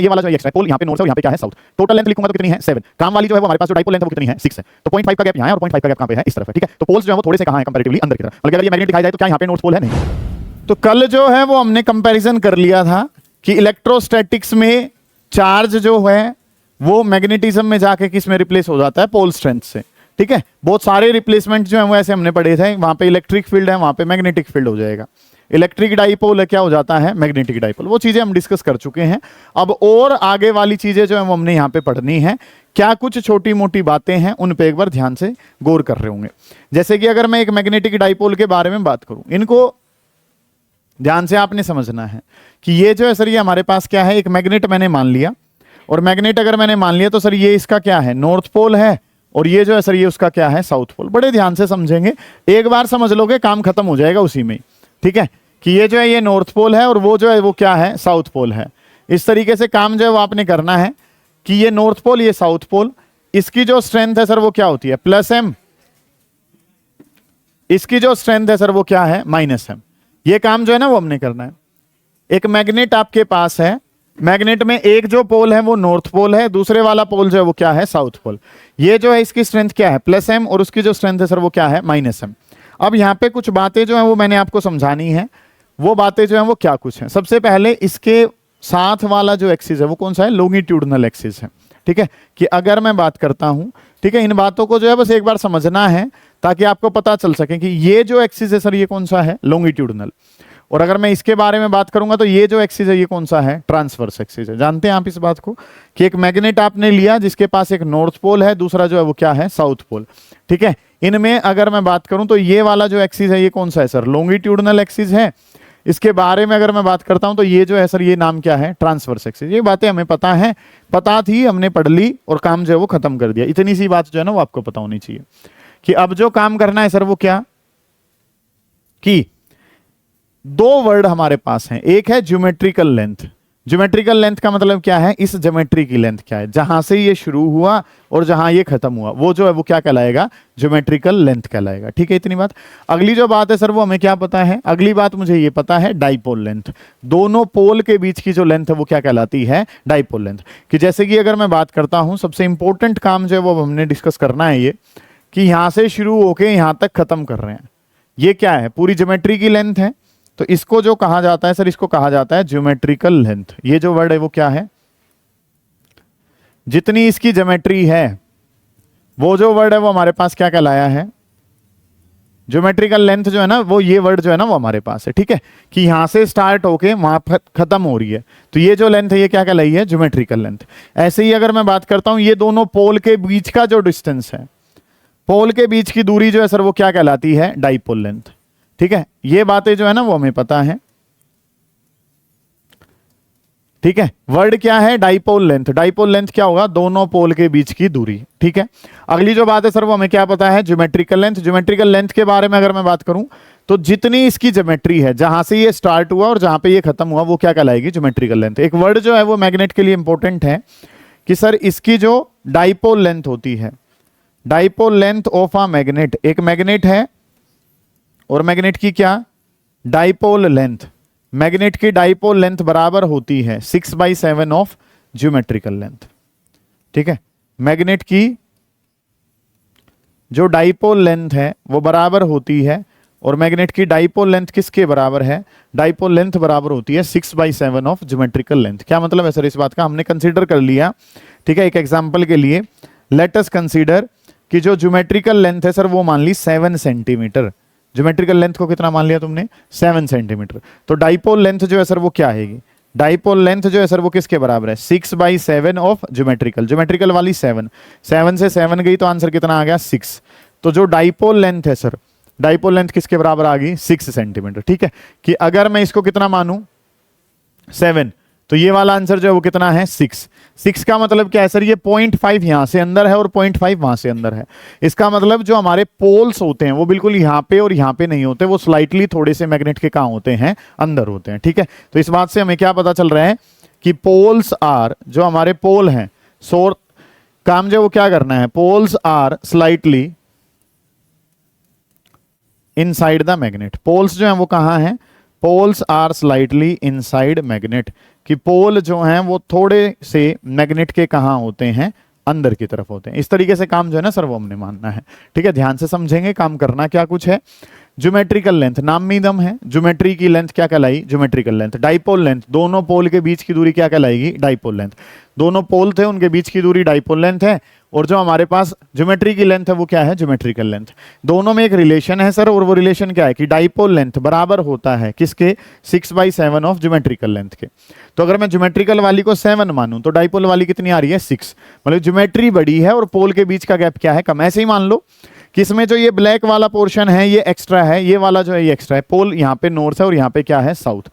ये वाला जो है एक्स पोल, यहाँ पे नॉर्थ है और यहाँ पे क्या है साउथ। टोटल लेंथ लिखूंगा तो कितनी है 7। काम वाली जो है वो हमारे पास जो डाइपोल लेंथ है वो कितनी है 6 है। तो 0.5 का गैप यहाँ है और 0.5 का गैप कहाँ पे है, इस तरफ है। ठीक है, तो पोल्स जो है वो थोड़े से कहाँ है कंपैरेटिवली अंदर की तरफ। मतलब अगर ये मैग्नेट दिखाई जाए तो क्या यहाँ पे नॉर्थ पोल है, नहीं। तो कल जो है वो हमने कंपैरिजन कर लिया था कि इलेक्ट्रोस्टैटिक्स में चार्ज जो है वो मैग्नेटिज्म में जाके किस में रिप्लेस हो जाता है, पोल स्ट्रेंथ से। ठीक है, बहुत सारे रिप्लेसमेंट जो है वो ऐसे हमने पढ़े थे। वहां पे इलेक्ट्रिक फील्ड है, वहां पे मैग्नेटिक फील्ड हो जाएगा। इलेक्ट्रिक डाइपोल है, क्या हो जाता है, मैग्नेटिक डाइपोल। वो चीजें हम डिस्कस कर चुके हैं। अब और आगे वाली चीजें जो है वो हमने यहाँ पे पढ़नी है। क्या कुछ छोटी मोटी बातें हैं उन पे एक बार ध्यान से गौर कर रहे होंगे। जैसे कि अगर मैं एक मैग्नेटिक डाइपोल के बारे में बात करूं, इनको ध्यान से आपने समझना है कि ये जो है सर, ये हमारे पास क्या है, एक मैग्नेट मैंने मान लिया। और मैग्नेट अगर मैंने मान लिया तो सर ये इसका क्या है, नॉर्थ पोल है, और ये जो है सर ये उसका क्या है, साउथ पोल। बड़े ध्यान से समझेंगे, एक बार समझ लोगे काम खत्म हो जाएगा उसी में। ठीक है, कि ये जो है ये नॉर्थ पोल है और वो जो है वो क्या है, साउथ पोल है। इस तरीके से काम जो है वो आपने करना है कि ये नॉर्थ पोल, ये साउथ पोल, इसकी जो स्ट्रेंथ है सर वो क्या होती है, +m। इसकी जो स्ट्रेंथ है सर वो क्या है, -m। ये काम जो है ना वो हमने करना है। एक मैग्नेट आपके पास है, मैग्नेट में एक जो पोल है वो नॉर्थ पोल है, दूसरे वाला पोल जो है वो क्या है, साउथ पोल। ये जो है इसकी स्ट्रेंथ क्या है, +m, और उसकी जो स्ट्रेंथ है सर वो क्या है, -m। अब यहाँ पे कुछ बातें जो है वो मैंने आपको समझानी है। वो बातें जो है वो क्या कुछ है। सबसे पहले इसके साथ वाला जो एक्सिस है वो कौन सा है, लॉन्गिट्यूडनल एक्सिस है। ठीक है, कि अगर मैं बात करता हूं, ठीक है, इन बातों को जो है बस एक बार समझना है ताकि आपको पता चल सके कि ये जो एक्सिस है सर ये कौन सा है, लॉन्गिट्यूडनल। और अगर मैं इसके बारे में बात करूंगा तो ये जो एक्सिस है ये कौन सा है, ट्रांसवर्स एक्सिस है। जानते हैं आप इस बात को कि एक मैग्नेट आपने लिया जिसके पास एक नॉर्थ पोल है, दूसरा जो है वो क्या है, साउथ पोल। ठीक है, इनमें अगर मैं बात करूं तो ये वाला जो एक्सिस है ये कौन सा है सर, लॉन्गिट्यूडनल एक्सिस है। इसके बारे में अगर मैं बात करता हूं तो ये जो है सर ये नाम क्या है, ट्रांसवर्स एक्सिस। ये बातें हमें पता है, पता थी, हमने पढ़ ली और काम जो है वो खत्म कर दिया। इतनी सी बात जो है ना वो आपको पता होनी चाहिए कि अब जो काम करना है सर वो क्या, कि दो वर्ड हमारे पास हैं। एक है ज्योमेट्रिकल लेंथ। ज्योमेट्रिकल लेंथ का मतलब क्या है, इस ज्योमेट्री की लेंथ क्या है, जहां से ये शुरू हुआ और जहां ये खत्म हुआ वो जो है वो क्या कहलाएगा, ज्योमेट्रिकल लेंथ कहलाएगा। ठीक है, इतनी बात। अगली जो बात है सर वो हमें क्या पता है, अगली बात मुझे ये पता है, डाइपोल लेंथ। दोनों पोल के बीच की जो लेंथ है वो क्या कहलाती है, डाइपोल लेंथ। कि जैसे कि अगर मैं बात करता हूं, सबसे इंपॉर्टेंट काम जो है वो हमने डिस्कस करना है ये, कि यहां से शुरू होके यहां तक खत्म कर रहे हैं, ये क्या है, पूरी ज्योमेट्री की लेंथ है। तो इसको जो कहा जाता है सर, इसको कहा जाता है ज्योमेट्रिकल लेंथ। ये जो वर्ड है वो क्या है, जितनी इसकी ज्योमेट्री है वो जो वर्ड है वो हमारे पास क्या कहलाया है, ज्योमेट्रिकल लेंथ जो है ना वो, ये वर्ड जो है ना वो हमारे पास है। ठीक है, कि यहां से स्टार्ट होके वहां खत्म हो रही है, तो ये जो लेंथ है ये क्या कहलाई है, ज्योमेट्रिकल लेंथ। ऐसे ही अगर मैं बात करता हूं, ये दोनों पोल के बीच का जो डिस्टेंस है, पोल के बीच की दूरी जो है सर वो क्या कहलाती है, डाइपोल लेंथ। ठीक है, ये बातें जो है ना वो हमें पता है। ठीक है, वर्ड क्या है, डाइपोल लेंथ। डाइपोल लेंथ क्या होगा, दोनों पोल के बीच की दूरी। ठीक है, अगली जो बात है सर वो हमें क्या पता है, ज्योमेट्रिकल लेंथ। ज्योमेट्रिकल लेंथ के बारे में अगर मैं बात करूं तो जितनी इसकी ज्योमेट्री है, जहां से ये स्टार्ट हुआ और जहां पे ये खत्म हुआ वो क्या कहलाएगी, ज्योमेट्रिकल लेंथ। एक वर्ड जो है वो मैग्नेट के लिए इंपॉर्टेंट है कि सर इसकी जो डाइपोल लेंथ होती है, dipole length of a magnet, एक मैग्नेट है और मैग्नेट की क्या, डाइपोल लेंथ। मैग्नेट की डाइपोल लेंथ बराबर होती है 6/7 ऑफ ज्योमेट्रिकल लेंथ। ठीक है, मैग्नेट की जो डाइपोल लेंथ है वो बराबर होती है, और मैग्नेट की डाइपोल लेंथ किसके बराबर है, डाइपोल लेंथ बराबर होती है 6/7 ऑफ ज्योमेट्रिकल लेंथ। क्या मतलब है सर इस बात का, हमने कंसीडर कर लिया। ठीक है, एक एग्जांपल के लिए लेट अस कंसीडर कि जो ज्योमेट्रिकल लेंथ है सर वो मान ली 7 सेंटीमीटर। ज्योमेट्रिकल लेंथ को कितना मान लिया तुमने, 7 सेंटीमीटर। तो डाइपोल लेंथ जो है सर वो क्या है, डाइपोल लेंथ जो है सर वो किसके बराबर है, 6/7 ऑफ ज्योमेट्रिकल। ज्योमेट्रिकल वाली 7 से 7 गई तो आंसर कितना आ गया, 6। तो जो डाइपोल लेंथ है सर, डाइपोल लेंथ किसके बराबर आ गई, 6 सेंटीमीटर। ठीक है, कि अगर मैं इसको कितना मानूं, 7, तो ये वाला आंसर जो है वो कितना है, 6 का मतलब क्या है सर, ये 0.5 यहां से अंदर है और 0.5 वहां से अंदर है। इसका मतलब जो हमारे पोल्स होते हैं वो बिल्कुल यहाँ पे और यहाँ पे नहीं होते, वो स्लाइटली थोड़े से मैग्नेट के कहाँ होते हैं, अंदर होते हैं। ठीक है, तो इस बात से हमें क्या पता चल रहा है कि पोल्स आर, जो हमारे पोल हैं, काम जो वो क्या करना है, poles are slightly inside the magnet. Poles जो है वो कहाँ है, poles are slightly inside magnet, कि पोल जो हैं वो थोड़े से मैग्नेट के कहाँ होते हैं, अंदर की तरफ होते हैं। इस तरीके से काम जो है ना सर वो हमने मानना है। ठीक है, ध्यान से समझेंगे काम करना क्या कुछ है। ज्योमेट्रिकल लेंथ नाम में दम है, ज्योमेट्री की लेंथ क्या कहलाई, ज्योमेट्रिकल लेंथ। डाइपोल लेंथ, दोनों पोल के बीच की दूरी क्या कहलाएगी, डाइपोल लेंथ। दोनों पोल थे उनके बीच की दूरी डाइपोल लेंथ है, और जो हमारे पास ज्योमेट्री की लेंथ है वो क्या है, ज्योमेट्रिकल लेंथ। दोनों में एक रिलेशन है सर, और वो रिलेशन क्या है कि डाइपोल लेंथ बराबर होता है किसके, 6/7 ऑफ ज्योमेट्रिकल लेंथ के। तो अगर मैं ज्योमेट्रिकल वाली को 7 मानूं तो डाइपोल वाली कितनी आ रही है, 6। मतलब ज्योमेट्री बड़ी है और पोल के बीच का गैप क्या है, कम। ऐसे ही मान लो कि इसमें जो ये ब्लैक वाला पोर्शन है ये एक्स्ट्रा है, ये वाला जो है ये एक्स्ट्रा है। पोल यहाँ पे नॉर्थ है और यहाँ पे क्या है, साउथ।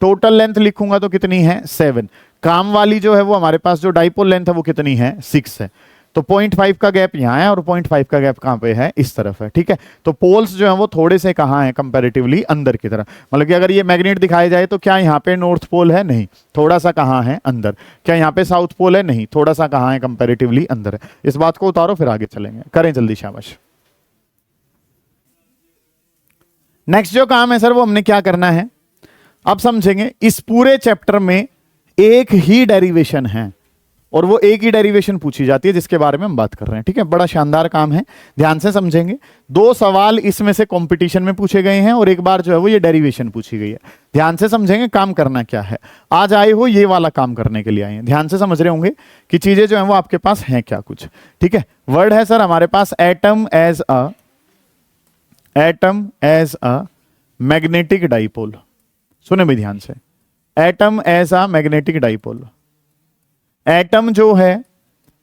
टोटल लेंथ लिखूंगा तो कितनी है, 7। काम वाली जो है वो हमारे पास जो डाइपोल लेंथ है वो कितनी है, 6 है। तो 0.5 का गैप यहाँ है और 0.5 का गैप कहाँ पे है, इस तरफ है। ठीक है, तो पोल्स जो है वो थोड़े से कहाँ है, कंपैरेटिवली अंदर की तरफ। मतलब कि अगर ये मैग्नेट दिखाया जाए तो क्या यहाँ पे नॉर्थ पोल है, नहीं, थोड़ा सा कहाँ है, अंदर। क्या यहाँ पे साउथ पोल है, नहीं, थोड़ा सा कहाँ है, कंपैरेटिवली अंदर है। इस बात को उतारो फिर आगे चलेंगे, करें जल्दी, शाबाश। नेक्स्ट जो काम है सर वो हमने क्या करना है, अब समझेंगे। इस पूरे चैप्टर में एक ही डेरिवेशन है और वो एक ही डेरिवेशन पूछी जाती है जिसके बारे में हम बात कर रहे हैं। ठीक है, बड़ा शानदार काम है, ध्यान से समझेंगे। 2 सवाल इसमें से कंपटीशन में पूछे गए हैं और एक बार जो है वो ये डेरिवेशन पूछी गई है। ध्यान से समझेंगे काम करना क्या है। आज आए हो ये वाला काम करने के लिए आए हैं, ध्यान से समझ रहे होंगे कि चीजें जो है वो आपके पास हैं क्या कुछ। ठीक है, वर्ड है सर हमारे पास atom as a magnetic dipole. सुने भाई ध्यान से, atom as a magnetic dipole. Atom जो है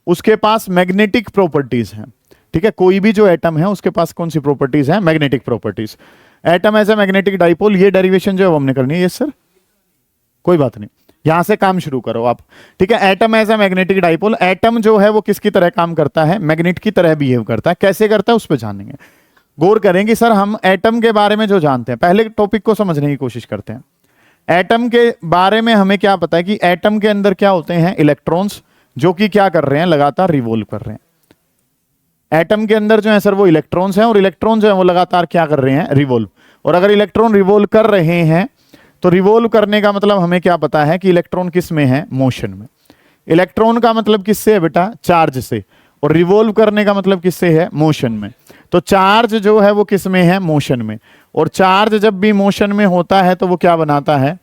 उसके पास मैग्नेटिक प्रॉपर्टीज हैं। ठीक है, कोई भी जो एटम है उसके पास कौन सी प्रॉपर्टीज है, magnetic properties. Atom as a magnetic dipole, ये डेरिवेशन जो है वो हमने करनी है। यस सर, कोई बात नहीं, यहां से काम शुरू करो आप। ठीक है, atom as a magnetic dipole. Atom जो है वो किसकी तरह काम करता है, मैग्नेट की तरह बिहेव करता है। कैसे करता है उस पर जानेंगे, गौर करेंगे। सर हम एटम के बारे में जो जानते हैं, पहले टॉपिक को समझने की कोशिश करते हैं। एटम के बारे में हमें क्या पता है कि एटम के अंदर क्या होते हैं, इलेक्ट्रॉन्स, जो कि क्या कर रहे हैं, लगातार रिवॉल्व कर रहे हैं। एटम के अंदर जो है सर वो इलेक्ट्रॉन्स हैं और इलेक्ट्रॉन जो है वो लगातार क्या कर रहे हैं, रिवॉल्व। और अगर इलेक्ट्रॉन रिवॉल्व कर रहे हैं तो रिवॉल्व करने का मतलब हमें क्या पता है कि इलेक्ट्रॉन किस में है, मोशन में। इलेक्ट्रॉन का मतलब किससे है बेटा, चार्ज से। और रिवॉल्व करने का मतलब किससे है, मोशन में। तो चार्ज जो है वो किस में है, मोशन में। और चार्ज जब भी मोशन में होता है तो वो क्या बनाता है,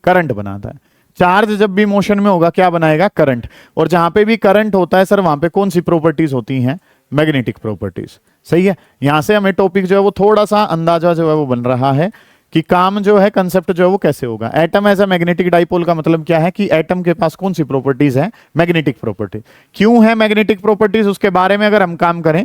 करंट बनाता है। चार्ज जब भी मोशन में होगा क्या बनाएगा, करंट। और जहां पे भी करंट होता है सर वहां पे कौन सी प्रॉपर्टीज होती हैं, मैग्नेटिक प्रॉपर्टीज। सही है, यहां से हमें टॉपिक जो है वो थोड़ा सा अंदाजा जो है वो बन रहा है कि काम जो है, कंसेप्ट जो है वो कैसे होगा। Atom as a magnetic dipole का मतलब क्या है कि एटम के पास कौन सी प्रॉपर्टीज है, मैग्नेटिक प्रॉपर्टी। क्यों है मैग्नेटिक प्रॉपर्टीज, उसके बारे में अगर हम काम करें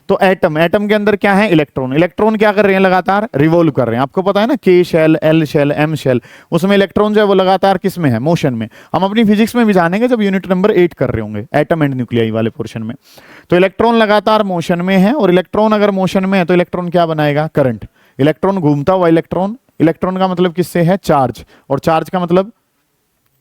तो एटम के अंदर क्या है, इलेक्ट्रॉन। इलेक्ट्रॉन क्या कर रहे हैं, लगातार रिवॉल्व कर रहे हैं। आपको पता है ना, K shell, L shell, M shell, उसमें इलेक्ट्रॉन जो है वो लगातार किस में है, मोशन में। हम अपनी फिजिक्स में भी जानेंगे जब यूनिट नंबर 8 कर रहे होंगे, एटम एंड न्यूक्लियाई वाले पोर्शन में। तो इलेक्ट्रॉन लगातार मोशन में है, और इलेक्ट्रॉन अगर मोशन में है तो इलेक्ट्रॉन क्या बनाएगा, करंट। इलेक्ट्रॉन घूमता हुआ इलेक्ट्रॉन, इलेक्ट्रॉन का मतलब किससे है, चार्ज, और चार्ज का मतलब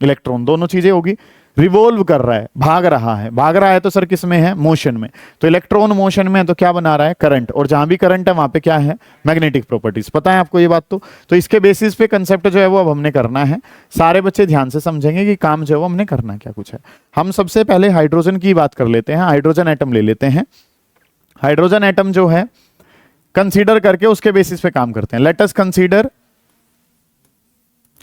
इलेक्ट्रॉन, दोनों चीजें होगी। रिवॉल्व कर रहा है, भाग रहा है, भाग रहा है तो सर किस में है, मोशन में। तो इलेक्ट्रॉन मोशन में है तो क्या बना रहा है, करंट। और जहां भी करंट है वहां पे क्या है, मैग्नेटिक प्रॉपर्टीज। पता है आपको ये बात। तो इसके बेसिस पे कंसेप्ट जो है वो अब हमने करना है। सारे बच्चे ध्यान से समझेंगे कि काम जो है वो हमने करना क्या कुछ है। हम सबसे पहले हाइड्रोजन की बात कर लेते हैं, हाइड्रोजन एटम ले लेते हैं। हाइड्रोजन एटम जो है कंसीडर करके उसके बेसिस पे काम करते हैं। Let us consider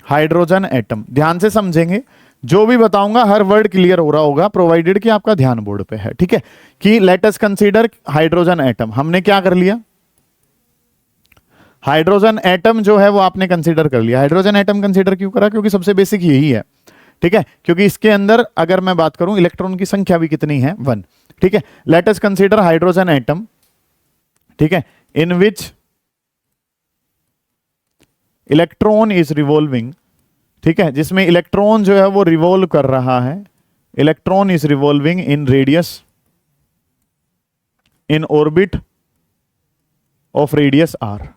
hydrogen atom. ध्यान से समझेंगे, जो भी बताऊंगा हर वर्ड क्लियर हो रहा होगा, प्रोवाइडेड कि आपका ध्यान बोर्ड पे है। ठीक है, कि let us consider hydrogen atom. हमने क्या कर लिया, हाइड्रोजन एटम जो है वो आपने कंसीडर कर लिया। हाइड्रोजन एटम कंसीडर क्यों करा, क्योंकि सबसे बेसिक यही है। ठीक है, क्योंकि इसके अंदर अगर मैं बात करूं इलेक्ट्रॉन की संख्या भी कितनी है, 1। ठीक है, let us consider hydrogen atom. ठीक है, इन विच इलेक्ट्रॉन इज रिवॉल्विंग। ठीक है, जिसमें इलेक्ट्रॉन जो है वो रिवॉल्व कर रहा है। Electron is revolving in radius, in orbit of radius r.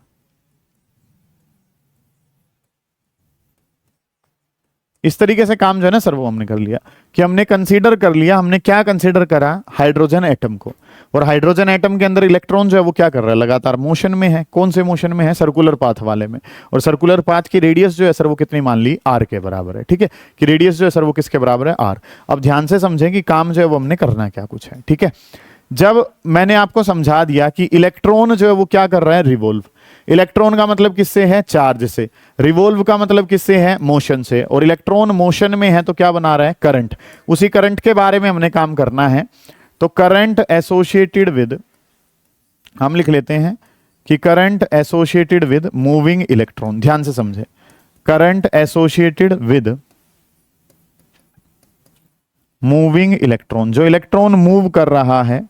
इस तरीके से काम जो है ना सर वो हमने कर लिया, कि हमने कंसीडर कर लिया। हमने क्या कंसीडर करा, हाइड्रोजन एटम को। और हाइड्रोजन एटम के अंदर इलेक्ट्रॉन जो है वो क्या कर रहा है, लगातार मोशन में है। कौन से मोशन में है, सर्कुलर पाथ वाले में। और सर्कुलर पाथ की रेडियस जो है सर वो कितनी मान ली, आर के बराबर है। ठीक है, कि रेडियस जो है सर वो किसके बराबर है, आर। अब ध्यान से समझें कि काम जो है वो हमने करना क्या कुछ है। ठीक है, जब मैंने आपको समझा दिया कि इलेक्ट्रॉन जो है वो क्या कर रहा है, रिवॉल्व। इलेक्ट्रॉन का मतलब किससे है, चार्ज से। रिवॉल्व का मतलब किससे है, मोशन से। और इलेक्ट्रॉन मोशन में है तो क्या बना रहा है, करंट। उसी करंट के बारे में हमने काम करना है। तो करंट एसोसिएटेड विद, हम लिख लेते हैं कि current associated with moving electron. ध्यान से समझे, current associated with moving electron. जो इलेक्ट्रॉन मूव कर रहा है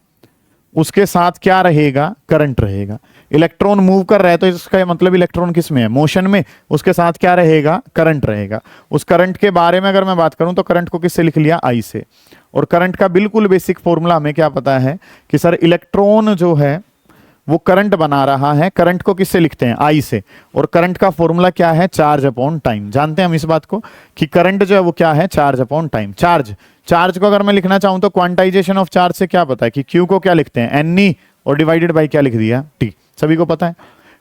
उसके साथ क्या रहेगा, करंट रहेगा। इलेक्ट्रॉन मूव कर रहा है तो इसका मतलब इलेक्ट्रॉन किस में है, मोशन में। उसके साथ क्या रहेगा, करंट रहेगा। उस करंट के बारे में अगर मैं बात करूं तो करंट को किससे लिख लिया, आई से। और करंट का बिल्कुल बेसिक फॉर्मूला हमें क्या पता है कि सर इलेक्ट्रॉन जो है वो करंट बना रहा है। करंट को किससे लिखते हैं, आई से। और करंट का फॉर्मूला क्या है, चार्ज अपॉन टाइम। जानते हैं हम इस बात को कि करंट जो है वो क्या है, चार्ज अपॉन टाइम। चार्ज को अगर मैं लिखना चाहूं तो क्वांटाइजेशन ऑफ चार्ज से क्या पता है कि क्यू को क्या लिखते हैं, एन ई, और डिवाइडेड बाई क्या लिख दिया, टी। सभी को पता है।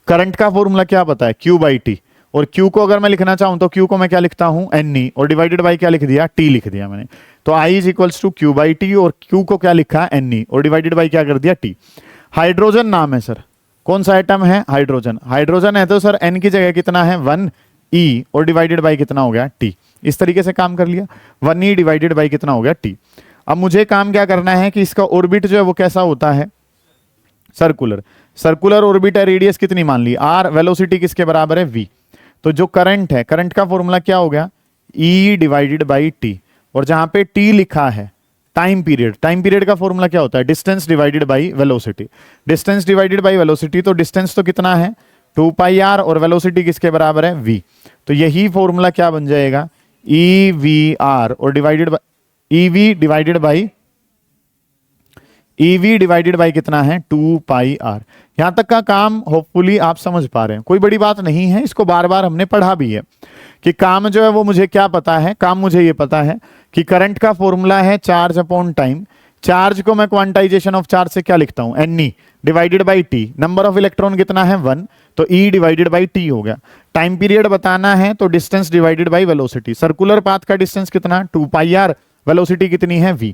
करंट का फॉर्मूला क्या पता है, क्यू बाई टी। और क्यू को अगर मैं लिखना चाहूं तो क्यू को मैं क्या लिखता हूं, एन ई, और डिवाइडेड बाई क्या लिख दिया, टी लिख दिया मैंने। तो I is equals to Q by T, और क्यू को क्या लिखा, एन ई, और डिवाइडेड बाई क्या कर दिया, टी। हाइड्रोजन नाम है सर, कौन सा एटम है, हाइड्रोजन। हाइड्रोजन है तो सर एन की जगह कितना है, 1 ई, और डिवाइडेड बाई कितना हो गया, टी। इस तरीके से काम कर लिया, 1 ई डिवाइडेड बाई कितना हो गया, टी। अब मुझे काम क्या करना है कि इसका ऑर्बिट जो है वो कैसा होता है, सर्कुलर। सर्कुलर ऑर्बिट है, रेडियस कितनी मान ली, आर। वेलोसिटी किसके बराबर है, वी। तो जो करंट है, करंट का फॉर्मूला क्या हो गया, ई डिवाइडेड बाई टी। और जहां पे टी लिखा है, टाइम पीरियड। टाइम पीरियड का फॉर्मूला क्या होता है, distance divided by velocity. Distance divided by velocity, तो डिस्टेंस तो कितना है, 2 पाई आर, और वेलोसिटी किसके बराबर है, वी। तो यही फॉर्मूला क्या बन जाएगा, ई वी आर, और divided by EV divided by EV divided by कितना है, 2 पाई आर। यहां तक का काम होपफुली आप समझ पा रहे हैं, कोई बड़ी बात नहीं है। इसको बार बार हमने पढ़ा भी है कि काम जो है वो मुझे क्या पता है, काम मुझे ये पता है कि करंट का फॉर्मूला है चार्ज अपॉन टाइम। चार्ज को मैं क्वांटाइजेशन ऑफ चार्ज से क्या लिखता हूं, n e divided by t. Number of electron कितना है, 1, तो ई डिवाइडेड बाई टी हो गया। टाइम पीरियड बताना है तो distance divided by velocity. Circular path का डिस्टेंस कितना, 2 पाई आर, वेलोसिटी कितनी है, वी।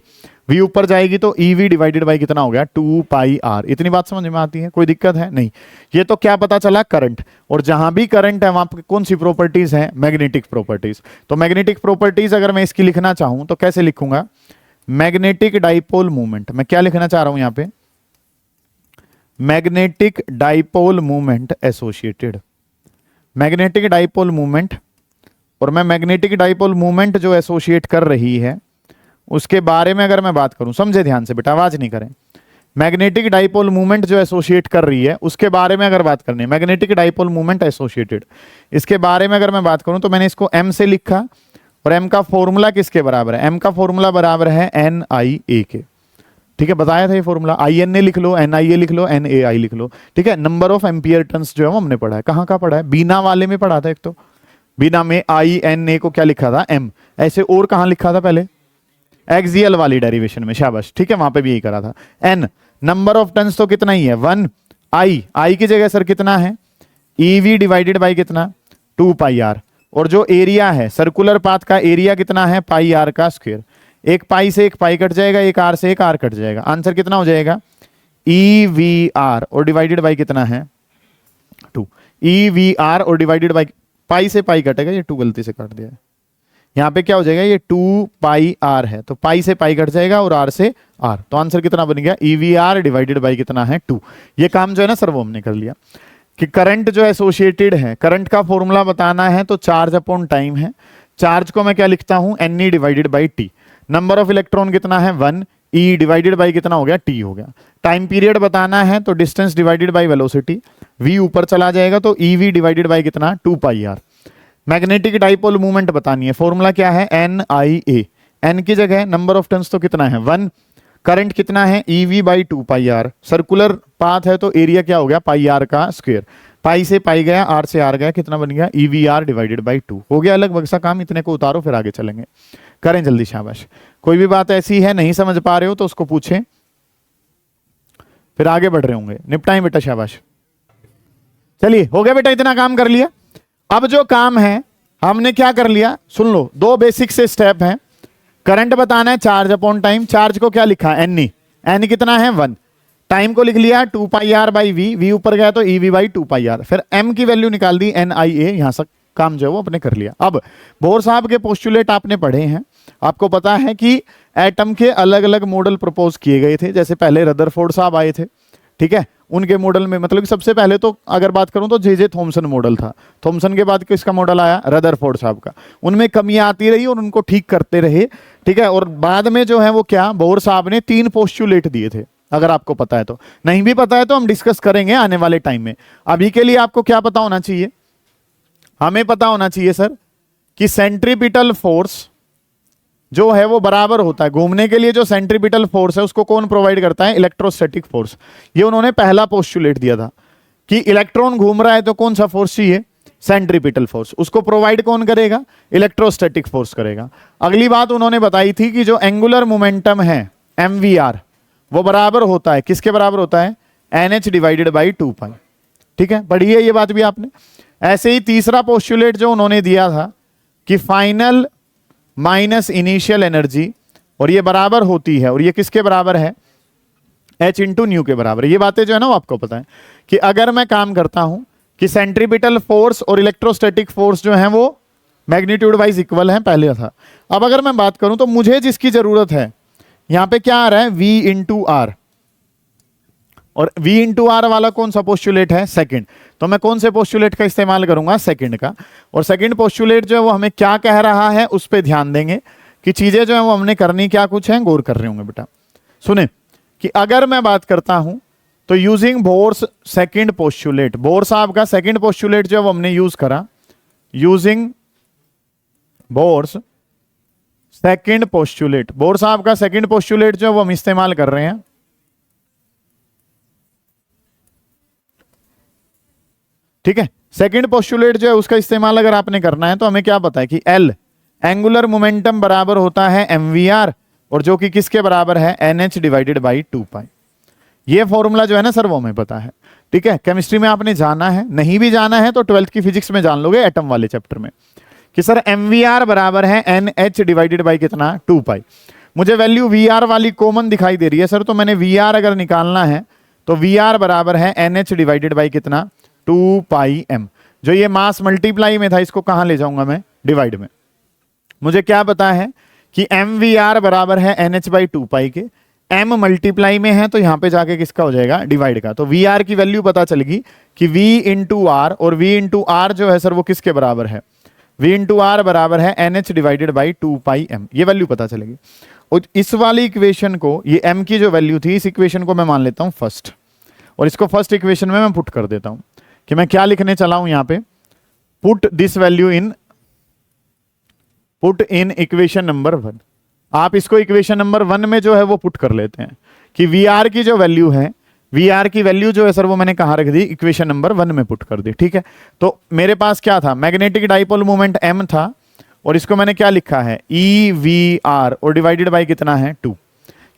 वी ऊपर जाएगी तो ईवी डिवाइडेड बाई कितना हो गया, 2 पाई आर। इतनी बात समझ में आती है, कोई दिक्कत है नहीं। ये तो क्या पता चला, करंट। और जहां भी करंट है वहां पर कौन सी प्रॉपर्टीज है, मैग्नेटिक प्रॉपर्टीज। तो मैग्नेटिक प्रॉपर्टीज अगर मैं इसकी लिखना चाहूं तो कैसे लिखूंगा, मैग्नेटिक डाइपोल मूवमेंट। मैं क्या लिखना चाह रहा हूं यहां पे, magnetic dipole movement associated. Magnetic dipole movement, और मैं मैग्नेटिक डाइपोल मूवमेंट जो एसोसिएट कर रही है उसके बारे में अगर मैं बात करूं, समझे ध्यान से बेटा, आवाज नहीं करें। मैग्नेटिक डाइपोल मूवमेंट जो एसोसिएट कर रही है उसके बारे में अगर बात करनी है, मैग्नेटिक डाइपोल मूवमेंट एसोसिएटेड, इसके बारे में अगर मैं बात करूं तो मैंने इसको एम से लिखा। और एम का फॉर्मूला किसके बराबर है, एम का फॉर्मूला बराबर है एन आई ए के। ठीक है, बताया था ये फॉर्मूला, आई एन ए लिख लो, एन आई ए लिख लो, एन ए आई लिख लो। ठीक है, नंबर ऑफ एम्पियर टर्न्स जो है वो हमने पढ़ा है। कहाँ का पढ़ा है, बीना वाले में पढ़ा था। एक तो बीना में आई एन ए को क्या लिखा था, एम। ऐसे और कहां लिखा था पहले, एक्सियल वाली डेरिवेशन में, शाबाश। ठीक है, वहां पे भी यही करा था। एन नंबर ऑफ टर्न्स तो कितना ही है, 1। आई की जगह सर कितना है, ईवी डिवाइडेड बाई कितना, 2 पाई आर। और जो एरिया है, सर्कुलर पाथ का एरिया कितना है, पाई आर का स्क्वायर। एक पाई से एक पाई कट जाएगा, एक आर से एक आर कट जाएगा। आंसर कितना हो जाएगा, ई वी आर, और डिवाइडेड बाई कितना है, 2। ई वी आर और डिवाइडेड बाई, पाई से पाई कटेगा, ये 2 गलती से काट दिया है। यहां पे क्या हो जाएगा, ये 2 पाई आर है, तो पाई से पाई कट जाएगा और आर से आर। तो आंसर कितना बन गया, ईवीआर डिवाइडेड बाई कितना है, 2। ये काम जो है ना सर वो हमने कर लिया कि करंट जो एसोसिएटेड है, करंट का फॉर्मूला बताना है तो चार्ज अपॉन टाइम है। चार्ज को मैं क्या लिखता हूं, n e divided by t. Number of electron कितना है, 1, ई डिवाइडेड बाई कितना हो गया, टी हो गया। टाइम पीरियड बताना है तो distance divided by velocity, v ऊपर चला जाएगा तो ईवी डिवाइडेड बाई कितना, 2 pi r. Magnetic dipole movement बतानी है, फॉर्मूला क्या है, एन आई ए। एन की जगह नंबर ऑफ टर्न्स तो कितना है, 1। करंट कितना है, e v by 2 pi r. Circular path है तो एरिया क्या हो गया, पाई आर का स्क्वायर। पाई से पाई गया, आर से आर गया, कितना बन गया, ईवी आर डिवाइडेड बाई 2 हो गया। लगभग सा काम, इतने को उतारो फिर आगे चलेंगे, करें जल्दी, शाबाश। कोई भी बात ऐसी है नहीं समझ पा रहे हो तो उसको पूछें। फिर आगे बढ़ रहे होंगे। निपटाएं बेटा, शाबाश। चलिए हो गया बेटा, इतना काम कर लिया। अब जो काम है हमने क्या कर लिया, सुन लो, दो बेसिक से स्टेप हैं। करंट बताना है, चार्ज अपॉन टाइम। चार्ज को क्या लिखा है, एन ई, एन कितना है 1। टाइम को लिख लिया 2 pi r by v, v ऊपर गया तो e v by 2 pi r. फिर एम की वैल्यू निकाल दी, एन आई ए। यहां से काम जो है वो अपने कर लिया। अब बोर साहब के पोस्टुलेट आपने पढ़े हैं, आपको पता है कि एटम के अलग अलग मॉडल प्रपोज किए गए थे। जैसे पहले रदरफोर्ड साहब आए थे, ठीक है, उनके मॉडल में मतलब कि सबसे पहले तो अगर बात करूं तो जे थॉमसन मॉडल था। थॉमसन के बाद किसका मॉडल आया, रदरफोर्ड साहब का। उनमें कमियां आती रही और उनको ठीक करते रहे, ठीक है। और बाद में जो है वो क्या, बोर साहब ने 3 पोस्टुलेट दिए थे। अगर आपको पता है तो, नहीं भी पता है तो हम डिस्कस करेंगे आने वाले टाइम में। अभी के लिए आपको क्या पता होना चाहिए, हमें पता होना चाहिए सर कि सेंट्रीपिटल फोर्स जो है वो बराबर होता है, घूमने के लिए जो सेंट्रीपिटल फोर्स है उसको कौन प्रोवाइड करता है, इलेक्ट्रोस्टैटिक फोर्स। ये उन्होंने पहला पोस्टुलेट दिया था कि इलेक्ट्रॉन घूम रहा है तो कौन सा फोर्स चाहिए, सेंट्रीपिटल फोर्स। उसको प्रोवाइड कौन करेगा, इलेक्ट्रोस्टैटिक फोर्स करेगा। अगली बात उन्होंने बताई थी कि जो एंगुलर मोमेंटम है mvr, वो बराबर होता है, किसके बराबर होता है, nh डिवाइडेड बाई 2 पाई। ठीक है, पढ़ी है ये बात भी आपने। ऐसे ही तीसरा पोस्टुलेट जो उन्होंने दिया था कि फाइनल माइनस इनिशियल एनर्जी, और ये बराबर होती है, और ये किसके बराबर है, h इंटू न्यू के बराबर। ये बातें जो है ना वो आपको पता है कि अगर मैं काम करता हूं कि सेंट्रीपिटल फोर्स और इलेक्ट्रोस्टैटिक फोर्स जो है वो मैग्नीट्यूड वाइज इक्वल है, पहले था। अब अगर मैं बात करूं तो मुझे जिसकी जरूरत है, यहां पे क्या आ रहा है, v इंटू आर, और v इंटू आर वाला कौन सा पोस्टुलेट है, सेकंड। तो मैं कौन से पोस्टुलेट का इस्तेमाल करूंगा, सेकंड का। और सेकंड पोस्टुलेट जो है वो हमें क्या कह रहा है उस पर ध्यान देंगे कि चीजें जो है वो हमने करनी क्या कुछ है, गौर कर रहे होंगे बेटा। सुने कि अगर मैं बात करता हूं तो using Bohr's second postulate, Bohr साहब का सेकंड पोस्टुलेट जो है वो हमने यूज करा, using Bohr's second postulate. Bohr साहब का सेकंड पोस्टुलेट जो है वो हम इस्तेमाल कर रहे हैं। ठीक है, सेकंड पोस्टुलेट जो है उसका इस्तेमाल अगर आपने करना है तो हमें क्या पता है कि L एंगुलर मोमेंटम बराबर होता है mvr, और जो कि किसके बराबर है, nh डिवाइडेड बाई 2 पाई। ये फॉर्मूला जो है ना सर वो हमें पता है। ठीक है, केमिस्ट्री में आपने जाना है, नहीं भी जाना है तो 12th की फिजिक्स में जान लोगे एटम वाले चैप्टर में कि सर mvr बराबर है nh डिवाइडेड बाई कितना, 2 पाई। मुझे वैल्यू vr वाली कॉमन दिखाई दे रही है सर, तो मैंने vr अगर निकालना है तो vr बराबर है nh डिवाइडेड बाई कितना, 2 पाई m। जो ये मास मल्टीप्लाई में था इसको कहां ले जाऊंगा मैं, डिवाइड में। मुझे क्या पता है कि mvr बराबर है nh बाई 2 पाई के, m मल्टीप्लाई में है तो यहां पे जाके किसका हो जाएगा, डिवाइड का। तो vr की वैल्यू पता चलेगी कि v इंटू आर, और v इंटू आर जो है सर वो किसके बराबर है, v इंटू आर बराबर है nh divided by 2 pi m। ये वैल्यू पता चलेगी। और इस वाली इक्वेशन को, ये m की जो वैल्यू थी, इस इक्वेशन को मैं मान लेता हूं फर्स्ट, और इसको फर्स्ट इक्वेशन में मैं पुट कर देता हूं कि मैं क्या लिखने चला हूं यहां पे, put this value in, put in equation number 1। आप इसको इक्वेशन नंबर 1 में जो है वो पुट कर लेते हैं कि वीआर की जो वैल्यू है, वीआर की वैल्यू जो है सर वो मैंने कहां रख दी, इक्वेशन नंबर 1 में पुट कर दी। ठीक है, तो मेरे पास क्या था, मैग्नेटिक डाइपोल मोमेंट m था, और इसको मैंने क्या लिखा है, ई वी आर, और डिवाइडेड बाई कितना है, 2,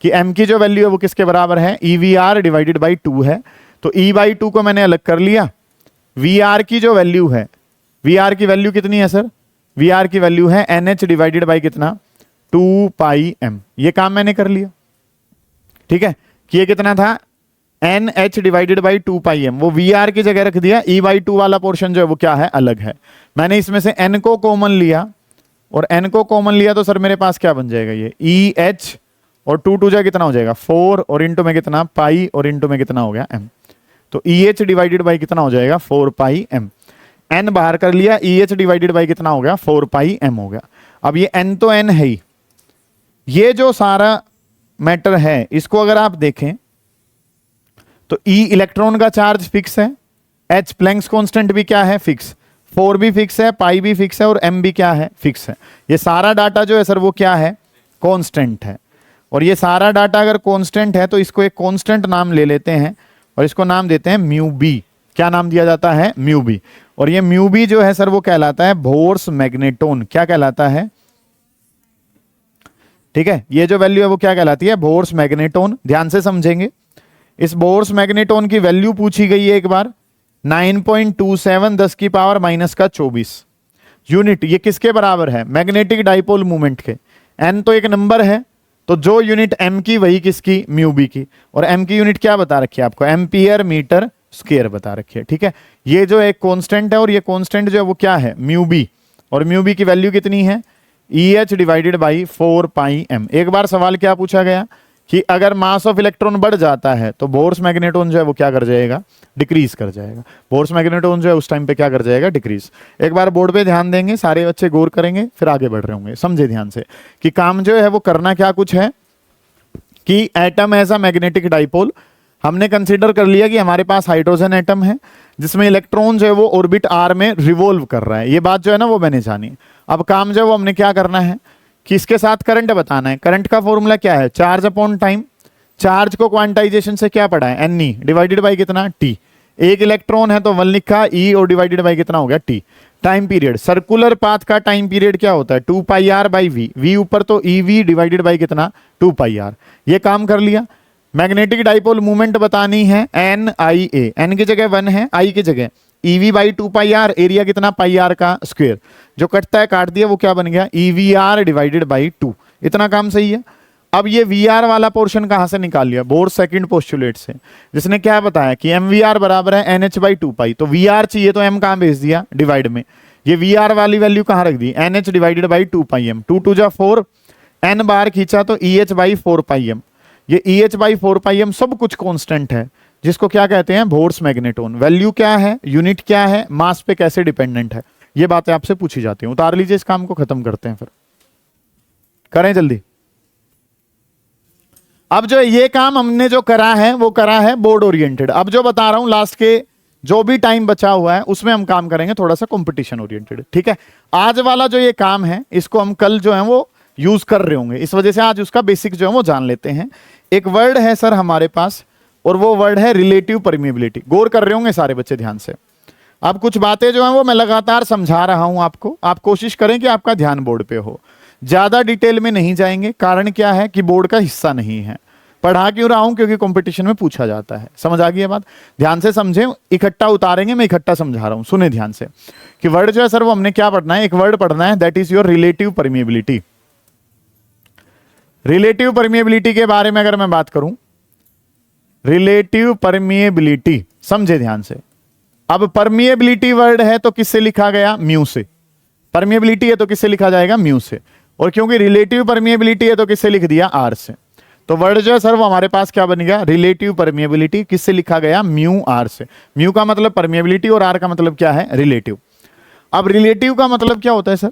कि m की जो वैल्यू है वो किसके बराबर है, e v r divided by 2 है। तो e बाई 2 को मैंने अलग कर लिया। वीआर की जो वैल्यू है, वीआर की वैल्यू कितनी है सर, वीआर की वैल्यू है nh डिवाइडेड बाई कितना, 2 पाई m। ये काम मैंने कर लिया। ठीक है, कि ये कितना था, nh divided by 2 pi m, वो वीआर की जगह रख दिया। e बाई 2 वाला पोर्शन जो है वो क्या है, अलग है। मैंने इसमें से n को कॉमन लिया, और n को कॉमन लिया तो सर मेरे पास क्या बन जाएगा, ये eh, और 2 2 जा कितना हो जाएगा 4, और इंटू में कितना पाई, और इंटू में कितना हो गया m। तो EH डिवाइडेड बाई कितना हो जाएगा, 4 पाई m। n बाहर कर लिया, EH डिवाइडेड बाई कितना हो गया, 4 पाई m हो गया। अब ये n तो n है ही, ये जो सारा मैटर है इसको अगर आप देखें तो E इलेक्ट्रॉन का चार्ज फिक्स है, H प्लैंक्स कांस्टेंट भी क्या है, फिक्स, 4 भी फिक्स है, पाई भी फिक्स है, और m भी क्या है, फिक्स है। ये सारा डाटा जो है सर वो क्या है, कांस्टेंट है। और ये सारा डाटा अगर कांस्टेंट है तो इसको एक कांस्टेंट नाम ले लेते हैं, और इसको नाम देते हैं म्यू बी। क्या नाम दिया जाता है, म्यू बी। और ये म्यू बी जो है सर वो कहलाता है बोर्स मैग्नेटोन। क्या कहलाता है, ठीक है, ये जो वैल्यू है वो क्या कहलाती है, बोर्स मैग्नेटोन। ध्यान से समझेंगे, इस बोर्स मैग्नेटोन की वैल्यू पूछी गई है एक बार, 9.27 10 की पावर माइनस का 24 यूनिट। ये किसके बराबर है? मैग्नेटिक डाइपोल मूवमेंट के। एन तो एक नंबर है, तो जो यूनिट एम की वही किसकी? म्यू बी की। और एम की यूनिट क्या बता रखी है आपको? एम्पियर मीटर स्क्वायर बता रखी है, ठीक है। ये जो एक कांस्टेंट है और ये कांस्टेंट जो है वो क्या है? Mu B. और म्यू बी की वैल्यू कितनी है? EH divided by 4 pi m. एक बार सवाल क्या पूछा गया कि अगर मास ऑफ इलेक्ट्रॉन बढ़ जाता है तो बोर्स मैग्नेटोन जो है वो क्या कर जाएगा? डिक्रीज कर जाएगा। बोर्स मैग्नेटोन जो है उस टाइम पे क्या कर जाएगा? डिक्रीज। एक बार बोर्ड पे ध्यान देंगे, सारे बच्चे गौर करेंगे, फिर आगे बढ़ रहे होंगे। समझे ध्यान से कि काम जो है वो करना क्या कुछ है कि atom as a magnetic dipole हमने कंसीडर कर लिया कि हमारे पास हाइड्रोजन एटम है जिसमें इलेक्ट्रॉन जो है वो ऑर्बिट आर में रिवॉल्व कर रहा है। ये बात जो है ना वो मैंने जानी। अब काम जो है वो हमने क्या करना है कि इसके साथ करंट बताना है। करंट का फॉर्मूला क्या है? Charge upon time. चार्ज को क्वांटाइजेशन से क्या पढ़ा है? NE डिवाइडेड बाई कितना? T। एक इलेक्ट्रॉन है तो 1 लिखा, E और डिवाइडेड बाई कितना हो गया? T। Time period, circular path का टाइम पीरियड क्या होता है? 2 pi r by v. V ऊपर तो EV डिवाइडेड बाई कितना? 2 पाई आर। ये काम कर लिया। मैग्नेटिक डाइपोल मूवमेंट बतानी है NIA। N की जगह 1 है, I की जगह EV by 2 pi r. Area कितना? पाई आर का स्क्वायर। जो कटता है काट दिया, वो क्या बन गया? EVR divided by 2। इतना काम सही है। अब ये VR वाला पोर्शन कहां से निकाल लिया? बोर्स सेकंड पोस्टुलेट से, जिसने क्या बताया कि MVR बराबर है NH बाई 2 पाई। तो VR चाहिए तो M कहां भेज दिया? डिवाइड में। ये VR वाली वैल्यू कहां रख दी? NH divided by 2 pi M। 2 2 जा 4, N बार खींचा तो EH बाई 4 पाई M। ये EH बाई 4 पाई M सब कुछ कांस्टेंट है, जिसको क्या कहते हैं? Bourse magneton. वैल्यू क्या है? यूनिट क्या है? मास पे कैसे डिपेंडेंट है? ये बातें आपसे पूछी जाती हैं। उतार लीजिए, इस काम को खत्म करते हैं, फिर करें जल्दी। अब जो ये काम हमने जो करा है वो करा है बोर्ड ओरिएंटेड। अब जो बता रहा हूं लास्ट के जो भी टाइम बचा हुआ है उसमें हम काम करेंगे थोड़ा सा कंपटीशन ओरिएंटेड, ठीक है। आज वाला जो ये काम है इसको हम कल जो है वो यूज कर रहे होंगे, इस वजह से आज उसका बेसिक जो है वो जान लेते हैं। एक वर्ड है सर हमारे पास, और वो वर्ड है रिलेटिव परमिएबिलिटी। गौर कर रहे होंगे सारे बच्चे ध्यान से। अब कुछ बातें जो हैं वो मैं लगातार समझा रहा हूं आपको। आप कोशिश करें कि आपका ध्यान बोर्ड पे हो। ज्यादा डिटेल में नहीं जाएंगे, कारण क्या है कि बोर्ड का हिस्सा नहीं है। पढ़ा क्यों रहा हूं? क्योंकि कंपटीशन में पूछा जाता है। समझ आ गई है बात? ध्यान से समझें, इकट्ठा उतारेंगे, मैं इकट्ठा समझा रहा हूं। सुने ध्यान से कि वर्ड जो है सर वो हमने क्या पढ़ना है? एक वर्ड पढ़ना है, that is your relative permeability. Relative permeability के बारे में अगर मैं बात करूं, रिलेटिव परमिएबिलिटी समझे ध्यान से। अब परमिएबिलिटी वर्ड है तो किससे लिखा गया? म्यू से। परमिएबिलिटी है तो किससे लिखा जाएगा? म्यू से। और क्योंकि रिलेटिव परमिएबिलिटी है तो किससे लिख दिया? आर से। तो वर्ड जो है सर वो हमारे पास क्या बन गया? Relative permeability. किससे लिखा गया? म्यू आर से। म्यू का मतलब परमिएबिलिटी और आर का मतलब क्या है? रिलेटिव। अब रिलेटिव का मतलब क्या होता है सर?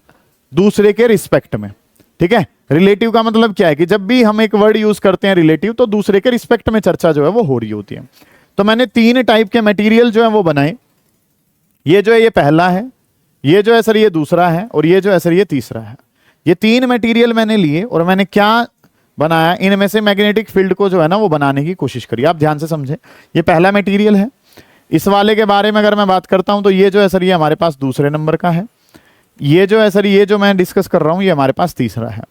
दूसरे के रिस्पेक्ट में, ठीक है। रिलेटिव का मतलब क्या है कि जब भी हम एक वर्ड यूज करते हैं रिलेटिव, तो दूसरे के रिस्पेक्ट में चर्चा जो है वो हो रही होती है। तो मैंने 3 टाइप के मटेरियल जो है वो बनाए। ये जो है ये पहला है, ये जो है सर ये दूसरा है, और ये जो है सर ये तीसरा है। ये 3 मटेरियल मैंने लिए और मैंने क्या बनाया? इनमें से मैग्नेटिक फील्ड को जो है ना वो बनाने की कोशिश करी। आप ध्यान से समझें, ये पहला मटेरियल है। इस वाले के बारे में अगर मैं बात करता हूं तो ये जो है सर ये हमारे पास दूसरे नंबर का है। ये जो है सर ये जो मैं डिस्कस कर रहा हूं ये हमारे पास तीसरा है।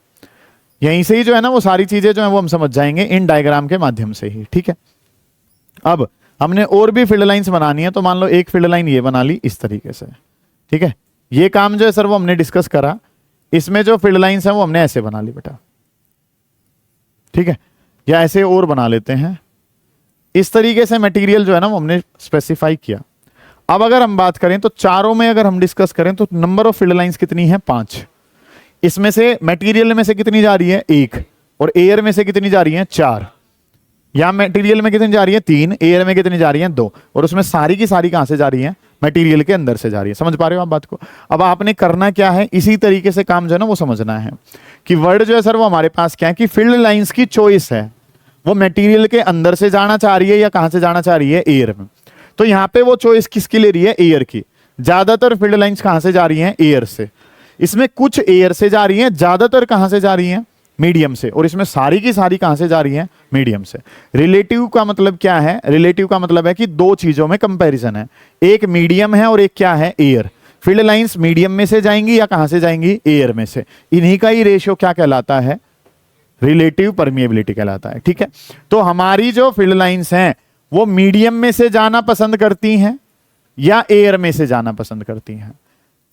यहीं से ही जो है ना वो सारी चीजें जो है वो हम समझ जाएंगे इन डायग्राम के माध्यम से ही, ठीक है। अब हमने और भी फील्ड लाइंस बनानी है, तो मान लो एक फील्ड लाइन ये बना ली इस तरीके से, ठीक है। ये काम जो है सर वो हमने डिस्कस करा। इसमें जो फील्ड लाइंस है वो हमने ऐसे बना ली बेटा, ठीक है, या ऐसे और बना लेते हैं। इस तरीके से मटेरियल जो है ना वो हमने स्पेसिफाई किया। अब अगर हम बात करें तो चारों में अगर हम डिस्कस करें तो नंबर ऑफ फील्ड लाइंस कितनी है? 5। इसमें से मटेरियल में से कितनी जा रही है? 1। और एयर में से कितनी जा रही है? 4। या मटेरियल में कितनी जा रही है? 3। एयर में कितनी जा रही है? 2। और उसमें सारी की सारी कहां से जा रही है? मटेरियल के अंदर से जा रही है। समझ पा रहे हो आप बात को? अब आपने करना क्या है, इसी तरीके से काम जो है ना वो समझना है कि वर्ड जो है सर वो हमारे पास क्या है कि फील्ड लाइंस की चॉइस है, वो मटेरियल के अंदर से जाना चाह रही है या कहां से जाना चाह रही है? एयर में। तो यहां पे वो चॉइस किसकी ले रही है? एयर की। ज्यादातर फील्ड लाइंस कहां से जा रही हैं? एयर से। इसमें कुछ एयर से जा रही हैं, ज्यादातर कहां से जा रही हैं? मीडियम से। और इसमें सारी की सारी कहां से जा रही हैं? मीडियम से। रिलेटिव का मतलब क्या है? रिलेटिव का मतलब है कि 2 चीजों में कंपैरिजन है, एक मीडियम है और एक क्या है? एयर। फील्ड लाइंस मीडियम में से जाएंगी या कहां से जाएंगी? एयर में से। इन्हीं का ही रेशियो क्या कहलाता है? रिलेटिव परमिएबिलिटी कहलाता है, ठीक है। तो हमारी जो फील्ड लाइंस हैं वो मीडियम में से जाना पसंद करती हैं या एयर में से जाना पसंद करती हैं?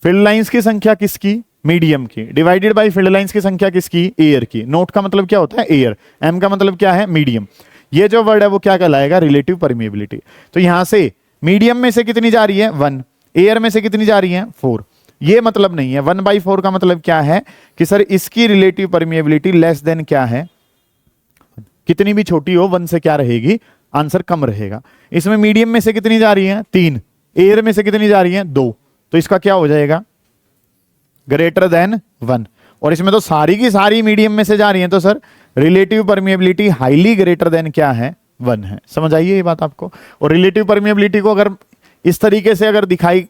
फील्ड लाइंस की संख्या किसकी? मीडियम की, डिवाइडेड बाय फील्ड लाइंस की संख्या किसकी? एयर की। नोट का मतलब क्या होता है? एयर। एम का मतलब क्या है? मीडियम। ये जो वर्ड है वो क्या कहलाएगा? Relative permeability. तो यहां से मीडियम में से कितनी जा रही है? 1। एयर में से कितनी जा रही है? 4। ये मतलब नहीं है। 1/4 का मतलब क्या है कि सर इसकी रिलेटिव परमिएबिलिटी लेस देन क्या है? कितनी भी छोटी हो 1 से क्या रहेगी? आंसर कम रहेगा। इसमें मीडियम में से कितनी जा रही है? 3। एयर में से कितनी जा रही है? 2। तो इसका क्या हो जाएगा? Greater than 1। और इसमें तो सारी की सारी मीडियम में से जा रही है, तो sir relative permeability highly greater than क्या है? 1 है। समझ आइए ये बात आपको। और रिलेटिव परमिएबिलिटी को अगर इस तरीके से अगर दिखाई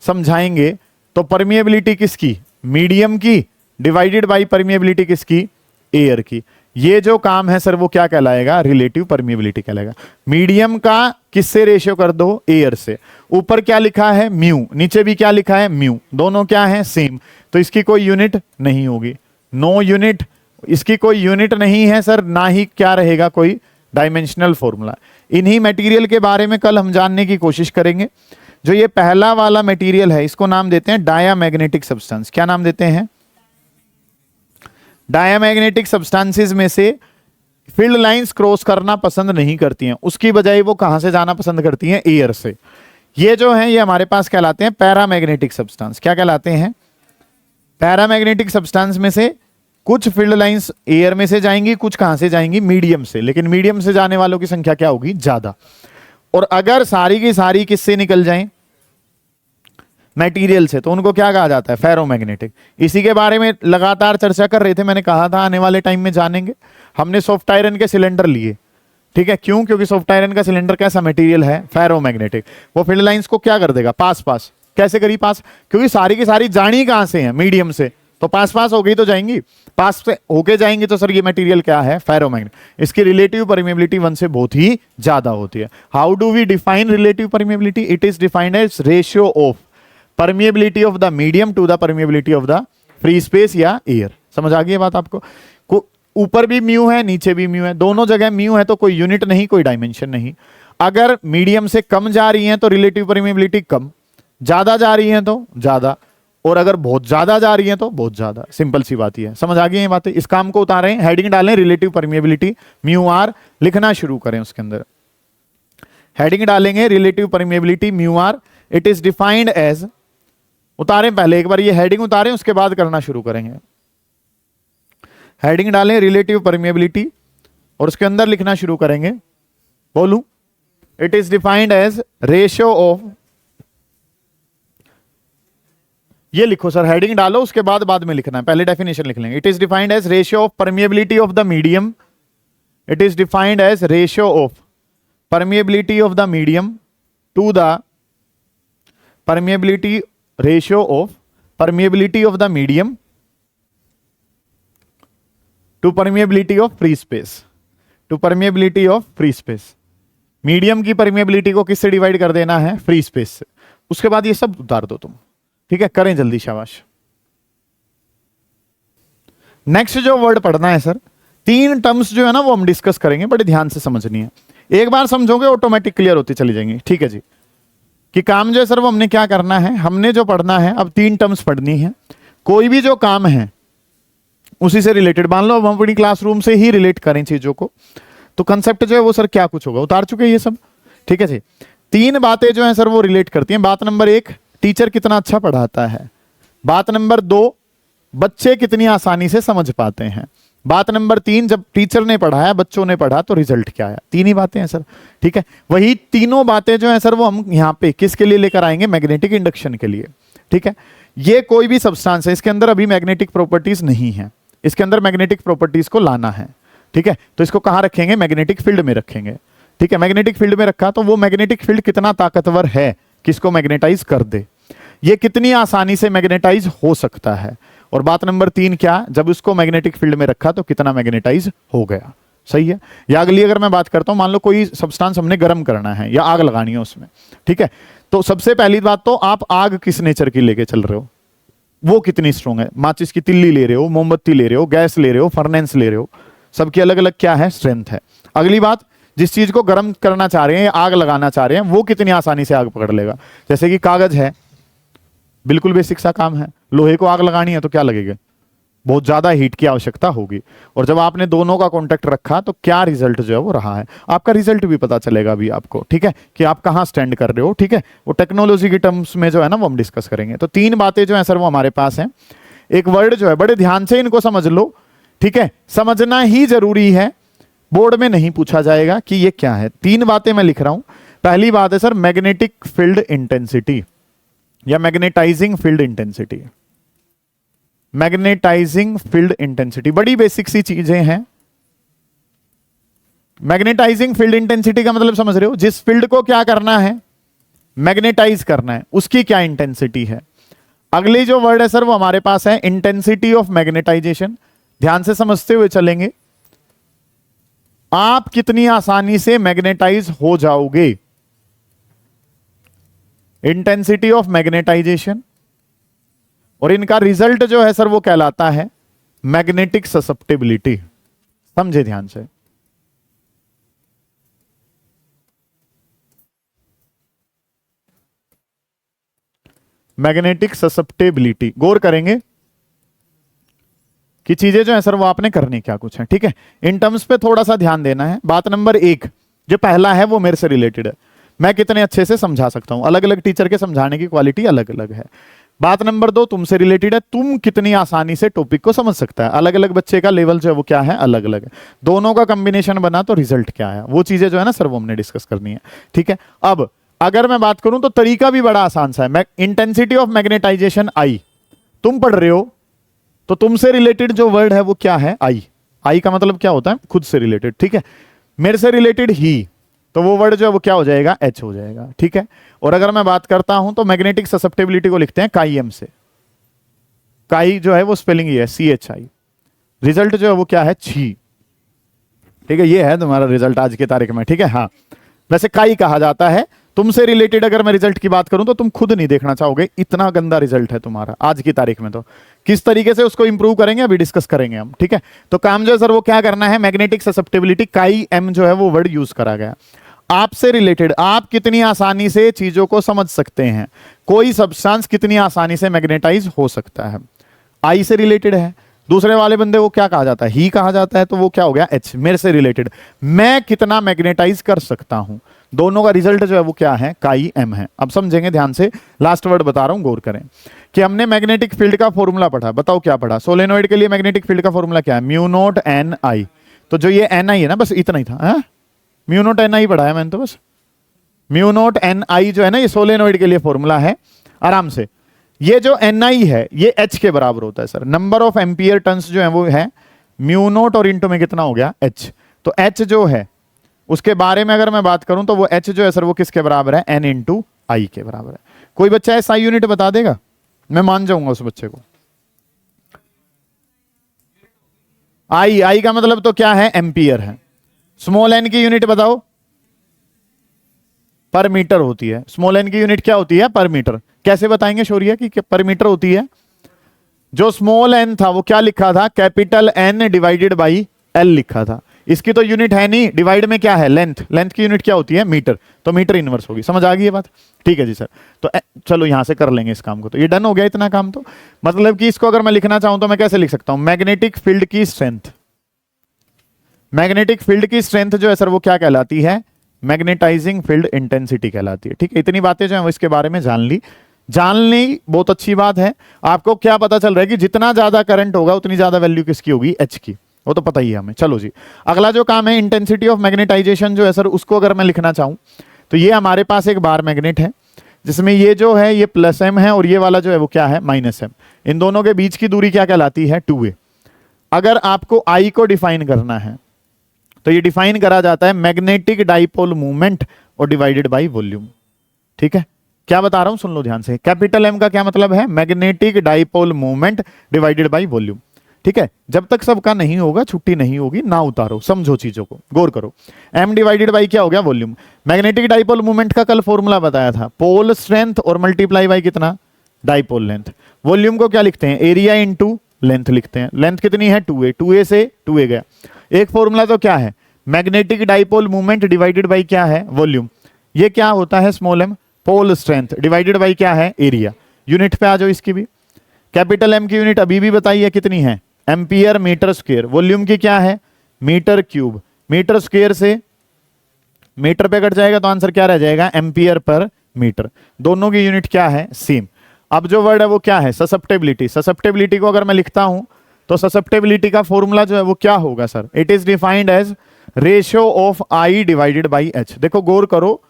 समझाएंगे तो परमिएबिलिटी किसकी? मीडियम की, डिवाइडेड बाय परमिएबिलिटी किसकी? एयर की। ये जो काम है सर वो क्या कहलाएगा? रिलेटिव परमिएबिलिटी कहलाएगा। मीडियम का किससे रेशियो कर दो? एयर से। ऊपर क्या लिखा है? म्यू। नीचे भी क्या लिखा है? म्यू। दोनों क्या है? सेम। तो इसकी कोई यूनिट नहीं होगी। No unit. इसकी कोई यूनिट नहीं है सर, ना ही क्या रहेगा कोई डायमेंशनल फॉर्मूला। इन्हीं मटेरियल के बारे में कल हम जानने की कोशिश करेंगे। जो ये पहला वाला मटेरियल है इसको नाम देते हैं डायामैग्नेटिक सब्सटेंस। क्या नाम देते हैं? डायामैग्नेटिक सब्सटेंसेस में से फील्ड लाइंस क्रॉस करना पसंद नहीं करती हैं, उसकी बजाय वो कहां से जाना पसंद करती हैं? एयर से। ये जो है ये हमारे पास कहलाते हैं पैरामैग्नेटिक सब्सटेंस। क्या कहलाते हैं? पैरामैग्नेटिक सब्सटेंस में से कुछ फील्ड लाइंस एयर में से जाएंगी, कुछ कहां से जाएंगी? मीडियम से। लेकिन मीडियम से जाने वालों की संख्या क्या होगी? ज्यादा। और अगर सारी की सारी किससे निकल जाएं? मटेरियल से, तो उनको क्या कहा जाता है? फेरोमैग्नेटिक। इसी के बारे में लगातार चर्चा कर रहे थे। मैंने कहा था आने वाले टाइम में जानेंगे। हमने सॉफ्ट आयरन के सिलेंडर लिए, ठीक है। क्यों? क्योंकि सॉफ्ट आयरन का सिलेंडर कैसा मटेरियल है? फेरोमैग्नेटिक। वो फील्ड लाइंस को क्या कर देगा? पास पास। कैसे करी पास? क्योंकि सारी की सारी जानी कहां से है? मीडियम से। तो पास पास हो गई तो जाएंगी, पास से होके जाएंगी। तो सर ये मटेरियल क्या है? फेरोमैग्नेटिक। इसकी रिलेटिव परमिएबिलिटी 1 से बहुत ही ज्यादा होती है। How do we define relative permeability? It is defined as ratio of permeability of the medium to the permeability of the free space या एयर। समझ आ गई बात आपको? ऊपर भी म्यू है, नीचे भी म्यू है, दोनों जगह म्यू है, तो कोई यूनिट नहीं, कोई डायमेंशन नहीं। अगर मीडियम से कम जा रही है तो रिलेटिव परमिएबिलिटी कम, ज्यादा जा रही है तो ज्यादा, और अगर बहुत ज्यादा जा रही है तो बहुत ज्यादा। सिंपल सी बात ही है। समझ आ गई ये बातें? इस काम को उतारें, हेडिंग डालें रिलेटिव परमिएबिलिटी म्यू आर, लिखना शुरू करें। उसके अंदर हेडिंग डालेंगे relative permeability mu R. It is defined as, उतारें पहले एक बार ये हेडिंग उतारें, उसके बाद करना शुरू करेंगे। हेडिंग डालें रिलेटिव परमिएबिलिटी और उसके अंदर लिखना शुरू करेंगे। बोलूं? It is defined as ratio of, ये लिखो सर, हेडिंग डालो उसके बाद में लिखना है, पहले डेफिनेशन लिख लेंगे। It is defined as ratio of permeability of the medium. It is defined as ratio of permeability of the medium to the permeability, ratio of permeability of the medium to permeability of free space, to permeability of free space. Medium की permeability को किससे divide कर देना है? Free space से। उसके बाद ये सब उतार दो तुम, ठीक है। करें जल्दी, शाबाश। नेक्स्ट जो वर्ड पढ़ना है सर, 3 टर्म्स जो है ना वो हम डिस्कस करेंगे, बड़े ध्यान से समझनी है। एक बार समझोगे ऑटोमेटिक क्लियर होती चली जाएंगी, ठीक है जी। कि काम जो है सर वो हमने क्या करना है, हमने जो पढ़ना है अब 3 टर्म्स पढ़नी है। कोई भी जो काम है उसी से रिलेटेड, मान लो हम अपनी क्लासरूम से ही रिलेट करें चीजों को, तो कंसेप्ट जो है वो सर क्या कुछ होगा, उतार चुके ये सब, ठीक है जी। 3 बातें जो है सर वो रिलेट करती हैं। बात नंबर 1, टीचर कितना अच्छा पढ़ाता है। बात नंबर 2, बच्चे कितनी आसानी से समझ पाते हैं। बात नंबर 3, जब टीचर ने पढ़ाया, बच्चों ने पढ़ा, तो रिजल्ट क्या आया। 3 ही बातें हैं सर, ठीक है। वही तीनों बातें जो है सर वो हम यहाँ पे किसके लिए लेकर आएंगे? मैग्नेटिक इंडक्शन के लिए, ठीक है। ये कोई भी सब्सटेंस है, इसके अंदर अभी मैग्नेटिक प्रॉपर्टीज नहीं है, इसके अंदर मैग्नेटिक प्रॉपर्टीज को लाना है, ठीक है। तो इसको कहां रखेंगे? मैग्नेटिक फील्ड में रखेंगे, ठीक है। मैग्नेटिक फील्ड में रखा तो वो मैग्नेटिक फील्ड कितना ताकतवर है किसको मैग्नेटाइज कर दे, ये कितनी आसानी से मैग्नेटाइज हो सकता है। और बात नंबर 3 क्या, जब उसको मैग्नेटिक फील्ड में रखा तो कितना मैग्नेटाइज हो गया। सही है। या अगली अगर मैं बात करता हूं, मान लो कोई सब्सटेंस हमने गर्म करना है या आग लगानी है उसमें, ठीक है। तो सबसे पहली बात तो आप आग किस नेचर की लेके चल रहे हो, वो कितनी स्ट्रॉन्ग है। माचिस की तिल्ली ले रहे हो, मोमबत्ती ले रहे हो, गैस ले रहे हो, फर्नेंस ले रहे हो, सबकी अलग अलग क्या है? स्ट्रेंथ है। अगली बात, जिस चीज को गर्म करना चाह रहे हैं या आग लगाना चाह रहे हैं वो कितनी आसानी से आग पकड़ लेगा। जैसे कि कागज है, बिल्कुल बेसिक सा काम है, लोहे को आग लगानी है तो क्या लगेगा, बहुत ज्यादा हीट की आवश्यकता होगी। और जब आपने दोनों का कांटेक्ट रखा तो क्या रिजल्ट जो है वो रहा है, आपका रिजल्ट भी पता चलेगा अभी आपको, ठीक है, कि आप कहां स्टैंड कर रहे हो, ठीक है। वो टेक्नोलॉजी की टर्म्स में जो है ना वो हम डिस्कस करेंगे। तो 3 बातें जो है सर वो हमारे पास हैं। एक वर्ड जो है, बड़े ध्यान से इनको समझ लो, ठीक है, समझना ही जरूरी है, बोर्ड में नहीं पूछा जाएगा कि ये क्या है। 3 बातें मैं लिख रहा हूं। पहली बात है सर मैग्नेटिक फील्ड इंटेंसिटी या magnetizing field intensity. Magnetizing field intensity बड़ी बेसिक सी चीजें हैं। मैग्नेटाइजिंग फील्ड इंटेंसिटी का मतलब समझ रहे हो, जिस फील्ड को क्या करना है, मैग्नेटाइज करना है, उसकी क्या इंटेंसिटी है। अगली जो वर्ड है सर वो हमारे पास है इंटेंसिटी ऑफ मैग्नेटाइजेशन। ध्यान से समझते हुए चलेंगे, आप कितनी आसानी से मैग्नेटाइज हो जाओगे, इंटेंसिटी ऑफ मैग्नेटाइजेशन। और इनका रिजल्ट जो है सर वो कहलाता है मैग्नेटिक ससेप्टिबिलिटी। समझे ध्यान से, मैग्नेटिक ससेप्टिबिलिटी। गौर करेंगे कि चीजें जो है सर वो आपने करनी क्या कुछ है, ठीक है। इन टर्म्स पे थोड़ा सा ध्यान देना है। बात नंबर 1 जो पहला है वो मेरे से रिलेटेड है, मैं कितने अच्छे से समझा सकता हूं। अलग अलग टीचर के समझाने की क्वालिटी अलग अलग है। बात नंबर 2 तुमसे रिलेटेड है, तुम कितनी आसानी से टॉपिक को समझ सकता है। अलग अलग बच्चे का लेवल जो है वो क्या है, अलग अलग है। दोनों का कॉम्बिनेशन बना तो रिजल्ट क्या है, वो चीजें जो है ना सर वो हमने डिस्कस करनी है, ठीक है। अब अगर मैं बात करूं तो तरीका भी बड़ा आसान सा है। इंटेंसिटी ऑफ मैग्नेटाइजेशन आई तुम पढ़ रहे हो, तो तुमसे रिलेटेड जो वर्ड है वो क्या है, आई। आई का मतलब क्या होता है, खुद से रिलेटेड, ठीक है। मेरे से रिलेटेड ही, तो वो वर्ड जो है वो क्या हो जाएगा, एच हो जाएगा, ठीक है। और अगर मैं बात करता हूं तो मैग्नेटिक ससेप्टिबिलिटी को लिखते हैं काई एम से। काई जो है वो स्पेलिंग ये है CHI। रिजल्ट जो है वो क्या है, छी, ठीक है। ये है तुम्हारा रिजल्ट आज की तारीख में, ठीक है। हाँ, वैसे काई कहा जाता है। तुमसे रिलेटेड अगर मैं रिजल्ट की बात करूं तो तुम खुद नहीं देखना चाहोगे, इतना गंदा रिजल्ट है तुम्हारा आज की तारीख में। तो किस तरीके से उसको इंप्रूव करेंगे अभी डिस्कस करेंगे हम, ठीक है। तो काम जो है सर वो क्या करना है, मैग्नेटिक ससेप्टिबिलिटी काई एम जो है वो वर्ड यूज करा गया। आपसे रिलेटेड आप कितनी आसानी से चीजों को समझ सकते हैं, कोई सब्सटेंस कितनी आसानी से मैग्नेटाइज हो सकता है, आई से रिलेटेड है। दूसरे वाले बंदे को क्या कहा जाता है, ही कहा जाता है, तो वो क्या हो गया, एच, मेरे से रिलेटेड, मैं कितना मैग्नेटाइज कर सकता हूं। दोनों का रिजल्ट जो है वो क्या है, काई एम है। अब समझेंगे ध्यान से, लास्ट वर्ड बता रहा हूं, गौर करें कि हमने मैग्नेटिक फील्ड का फॉर्मूला पढ़ा। बताओ क्या पढ़ा, सोलेनोइड के लिए मैग्नेटिक फील्ड का फॉर्मूला क्या है, म्यू नॉट एन आई। तो जो ये एन आई है ना, बस इतना ही था, म्यू नॉट एन आई पढ़ाया मैंने तो, बस म्यू नॉट एन आई जो है ना ये सोलेनोइड के लिए फॉर्मूला है। आराम से, ये जो एन आई है ये एच के बराबर होता है sir. Number of ampere turns जो है वो है म्यू नॉट और इंटू में कितना हो गया, एच। तो एच जो है उसके बारे में अगर मैं बात करूं तो वो एच जो है सर वो किसके बराबर है, एन इंटू आई के बराबर है। कोई बच्चा ऐसा यूनिट बता देगा, मैं मान जाऊंगा उस बच्चे को। आई, आई का मतलब तो क्या है, एम्पियर है। स्मॉल एन की यूनिट बताओ, पर मीटर होती है। स्मॉल एन की यूनिट क्या होती है, पर मीटर। कैसे बताएंगे शौर्य कि पर मीटर होती है। जो स्मॉल एन था वो क्या लिखा था, capital N divided by L लिखा था। इसकी तो यूनिट है नहीं, डिवाइड में क्या है, लेंथ। लेंथ की यूनिट क्या होती है, मीटर, तो मीटर इनवर्स होगी। समझ आ गई ये बात, ठीक है जी सर। तो चलो यहां से कर लेंगे इस काम को, तो ये डन हो गया इतना काम। तो मतलब कि इसको अगर मैं लिखना चाहूं तो मैं कैसे लिख सकता हूं, मैग्नेटिक फील्ड की स्ट्रेंथ। मैग्नेटिक फील्ड की स्ट्रेंथ जो है सर वो क्या कहलाती है, मैग्नेटाइजिंग फील्ड इंटेंसिटी कहलाती है, ठीक है। इतनी बातें जो है वो इसके बारे में जान ली। जान ली बहुत अच्छी बात है। आपको क्या पता चल रहा है कि जितना ज्यादा करंट होगा उतनी ज्यादा वैल्यू किसकी होगी, एच की, वो तो पता ही है हमें। चलो जी, अगला जो काम है इंटेंसिटी ऑफ मैग्नेटाइजेशन जो है सर उसको अगर मैं लिखना चाहूं तो ये हमारे पास एक बार मैग्नेट है जिसमें ये जो है ये प्लस एम है और ये वाला जो है वो क्या है, माइनस एम। इन दोनों के बीच की दूरी क्या कहलाती है, 2a। अगर आपको आई को डिफाइन करना है तो ये डिफाइन करा जाता है मैग्नेटिक डाइपोल मूवमेंट और डिवाइडेड बाय वॉल्यूम, ठीक है। क्या बता रहा हूं सुन लो ध्यान से। कैपिटल एम का क्या मतलब है, magnetic dipole movement divided by volume, ठीक है। जब तक सबका नहीं होगा छुट्टी नहीं होगी, ना उतारो, समझो चीजों को, गौर करो। एम डिवाइडेड बाई क्या हो गया, वॉल्यूम। मैग्नेटिक डाइपोल मूवमेंट का कल फॉर्मूला बताया था, पोल स्ट्रेंथ और मल्टीप्लाई बाई कितना, डाइपोल लेंथ। वॉल्यूम को क्या लिखते हैं, एरिया इंटू लेंथ लिखते हैं। लेंथ कितनी है, 2a, 2a से 2a गया। एक फॉर्मूला तो क्या है, magnetic dipole movement divided by क्या है, वॉल्यूम। ये क्या होता है, small m, pole strength divided by क्या है, एरिया। यूनिट पे आ जाओ इसकी भी। कैपिटल एम की यूनिट अभी भी बताइए कितनी है, एम्पियर मीटर स्क्वायर। वॉल्यूम की क्या है, मीटर क्यूब। मीटर स्क्वायर से मीटर पे कट जाएगा तो आंसर क्या रह जाएगा, एम्पियर पर मीटर। दोनों की यूनिट क्या है, सेम। अब जो वर्ड है वो क्या है, ससेप्टेबिलिटी। ससेप्टेबिलिटी को अगर मैं लिखता हूं तो ससेप्टेबिलिटी का फॉर्मूला जो है वो क्या होगा sir, it is defined as ratio of I divided by H. देखो गौर करो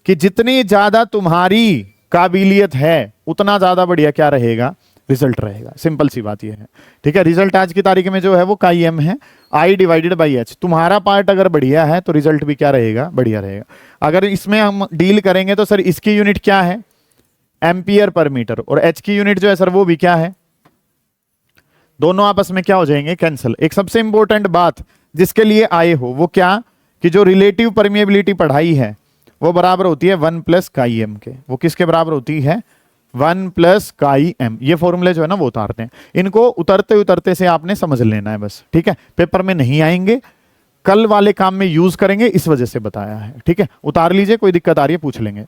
कि जितनी ज्यादा तुम्हारी काबिलियत है उतना ज्यादा बढ़िया क्या रहेगा, रिजल्ट रहेगा। सिंपल सी बात ये है, ठीक है। रिजल्ट आज की तारीख में जो है वो काई एम है, आई डिवाइडेड बाई एच। तुम्हारा पार्ट अगर बढ़िया है तो रिजल्ट भी क्या रहेगा, बढ़िया रहेगा। अगर इसमें हम डील करेंगे तो सर इसकी यूनिट क्या है, एम्पियर पर मीटर, और एच की यूनिट जो है सर वो भी क्या है, दोनों आपस में क्या हो जाएंगे, कैंसिल। एक सबसे इंपॉर्टेंट बात जिसके लिए आए हो वो क्या, कि जो रिलेटिव परमिएबिलिटी पढ़ाई है वो बराबर होती है 1 प्लस काई एम के। वो किसके बराबर होती है, 1 प्लस काई एम। ये फॉर्मूले जो है ना वो उतारते हैं, इनको उतरते उतरते से आपने समझ लेना है बस, ठीक है। पेपर में नहीं आएंगे, कल वाले काम में यूज करेंगे, इस वजह से बताया है, ठीक है। उतार लीजिए, कोई दिक्कत आ रही है पूछ लेंगे।